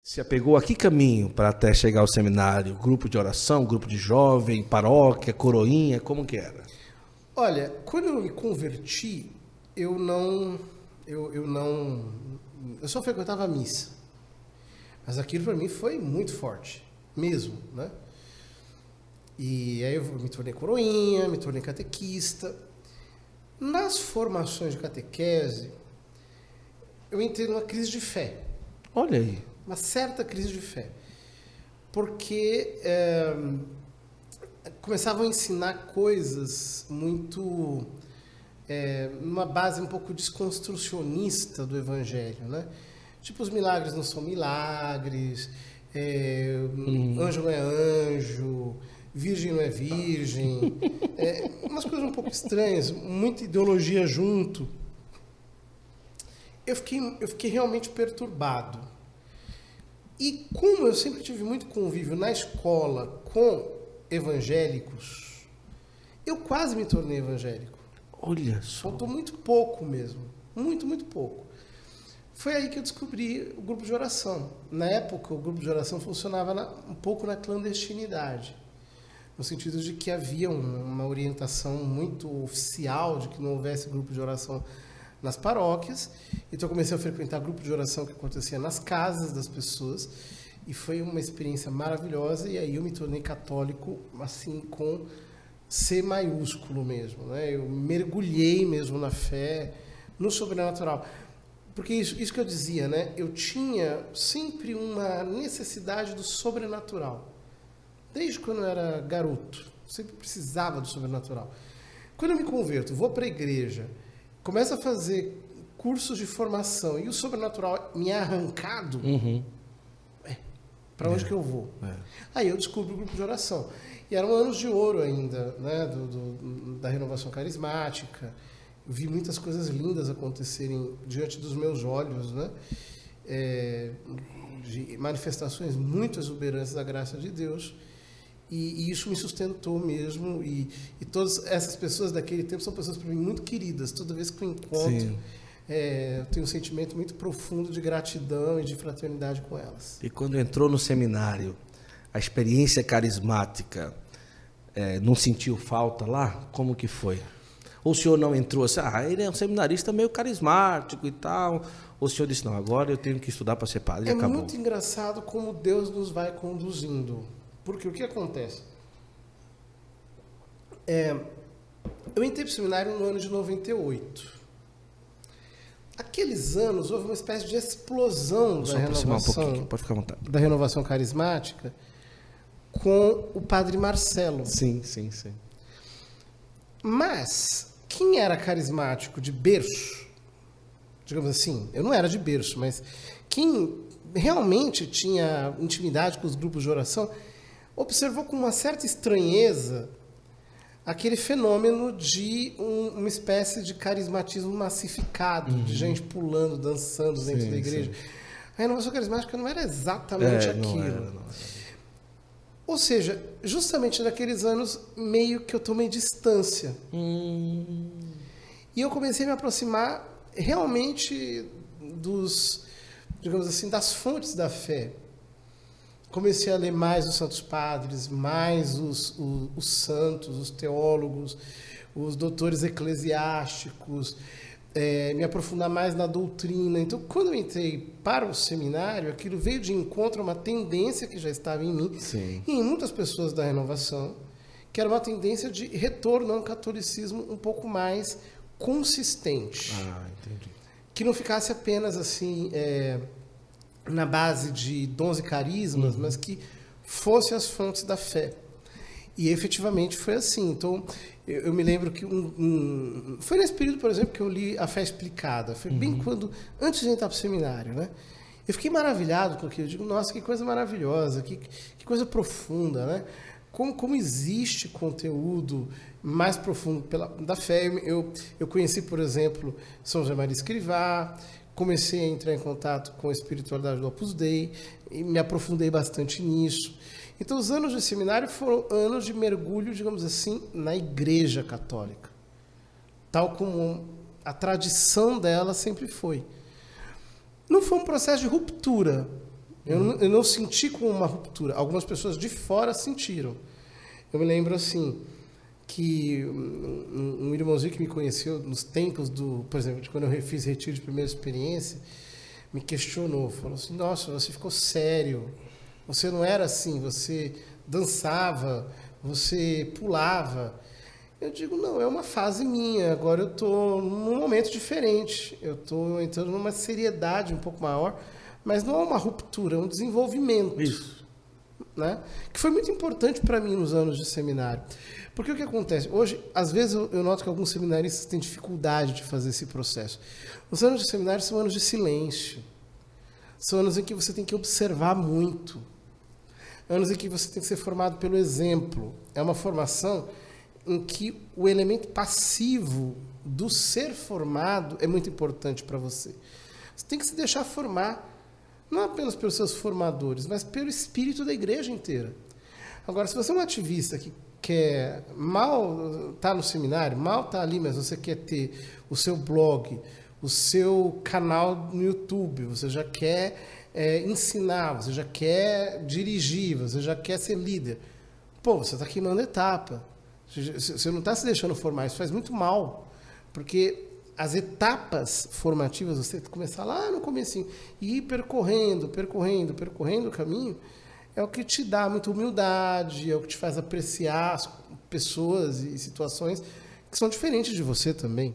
Se apegou a que caminho para até chegar ao seminário? Grupo de oração, grupo de jovem, paróquia, coroinha, como que era? Olha, quando eu me converti, eu só frequentava a missa. Mas aquilo para mim foi muito forte, mesmo, né? E aí eu me tornei coroinha, me tornei catequista. Nas formações de catequese, eu entrei numa crise de fé. Olha aí. Uma certa crise de fé. Porque começavam a ensinar coisas muito... numa base um pouco desconstrucionista do evangelho, né? Tipo, os milagres não são milagres, anjo não é anjo, virgem não é virgem, umas coisas um pouco estranhas, muita ideologia junto. Eu fiquei realmente perturbado. E como eu sempre tive muito convívio na escola com evangélicos, eu quase me tornei evangélico. Olha só. Faltou muito pouco mesmo, muito pouco. Foi aí que eu descobri o grupo de oração. Na época, o grupo de oração funcionava um pouco na clandestinidade, no sentido de que havia uma orientação muito oficial de que não houvesse grupo de oração nas paróquias. Então eu comecei a frequentar grupo de oração que acontecia nas casas das pessoas, e foi uma experiência maravilhosa. E aí eu me tornei católico, assim, com C maiúsculo mesmo, né? Eu mergulhei mesmo na fé, no sobrenatural. Porque isso que eu dizia, né? Eu tinha sempre uma necessidade do sobrenatural. Desde quando eu era garoto, sempre precisava do sobrenatural. Quando eu me converto, vou para a igreja, começo a fazer cursos de formação e o sobrenatural me é arrancado, para onde que eu vou? Aí eu descubro o grupo de oração. E eram anos de ouro ainda, né? Da renovação carismática. Eu vi muitas coisas lindas acontecerem diante dos meus olhos, né? De manifestações muito exuberantes da graça de Deus. E isso me sustentou mesmo. E todas essas pessoas daquele tempo são pessoas para mim muito queridas. Toda vez que eu encontro, eu tenho um sentimento muito profundo de gratidão e de fraternidade com elas. E quando entrou no seminário, a experiência carismática, não sentiu falta lá? Como que foi? Ou o senhor não entrou assim, ele é um seminarista meio carismático e tal? Ou o senhor disse, não, agora eu tenho que estudar para ser padre e acabou? É muito engraçado como Deus nos vai conduzindo. Porque o que acontece? Eu entrei para o seminário no ano de 98. Aqueles anos houve uma espécie de explosão da renovação, pode ficar à vontade, da renovação carismática com o padre Marcelo. Sim. Mas quem era carismático de berço, digamos assim, eu não era de berço, mas quem realmente tinha intimidade com os grupos de oração, observou com uma certa estranheza aquele fenômeno de uma espécie de carismatismo massificado, de gente pulando, dançando dentro da igreja. Sim. A renovação carismática não era exatamente aquilo. Não era. Ou seja, justamente naqueles anos, meio que eu tomei distância. E eu comecei a me aproximar realmente digamos assim, das fontes da fé. Comecei a ler mais os santos padres, mais os santos, os teólogos, os doutores eclesiásticos, me aprofundar mais na doutrina. Então, quando eu entrei para o seminário, aquilo veio de encontro a uma tendência que já estava em mim, e em muitas pessoas da renovação, que era uma tendência de retorno a um catolicismo um pouco mais consistente. Entendi. Que não ficasse apenas assim... na base de dons e carismas, mas que fossem as fontes da fé. E efetivamente foi assim. Então, eu me lembro que foi nesse período, por exemplo, que eu li A Fé Explicada. Foi bem antes de entrar para o seminário, né? Eu fiquei maravilhado com aquilo. Eu digo, nossa, que coisa maravilhosa, que coisa profunda, né? Como existe conteúdo mais profundo da fé. Eu conheci, por exemplo, São José Maria Escrivá, comecei a entrar em contato com a espiritualidade do Opus Dei e me aprofundei bastante nisso. Então, os anos de seminário foram anos de mergulho, digamos assim, na Igreja Católica, tal como a tradição dela sempre foi. Não foi um processo de ruptura, Eu não senti como uma ruptura. Algumas pessoas de fora sentiram. Eu me lembro assim, que um irmãozinho que me conheceu nos tempos por exemplo, de quando eu fiz retiro de primeira experiência, me questionou, falou assim, nossa, você ficou sério, você não era assim, você dançava, você pulava. Eu digo, não, é uma fase minha, agora eu estou num momento diferente, eu estou entrando numa seriedade um pouco maior, mas não é uma ruptura, é um desenvolvimento. Isso. Né? Que foi muito importante para mim nos anos de seminário. Porque o que acontece? Hoje, às vezes, eu noto que alguns seminaristas têm dificuldade de fazer esse processo. Os anos de seminário são anos de silêncio. São anos em que você tem que observar muito. Anos em que você tem que ser formado pelo exemplo. É uma formação em que o elemento passivo do ser formado é muito importante para você. Você tem que se deixar formar, não apenas pelos seus formadores, mas pelo espírito da igreja inteira. Agora, se você é um ativista que quer mal tá no seminário, mal tá ali, mas você quer ter o seu blog, o seu canal no YouTube, você já quer ensinar, você já quer dirigir, você já quer ser líder. Pô, você está queimando etapa. Você não está se deixando formar, isso faz muito mal, porque as etapas formativas, você tem que começar lá no comecinho e ir percorrendo o caminho, é o que te dá muita humildade, é o que te faz apreciar as pessoas e situações que são diferentes de você também.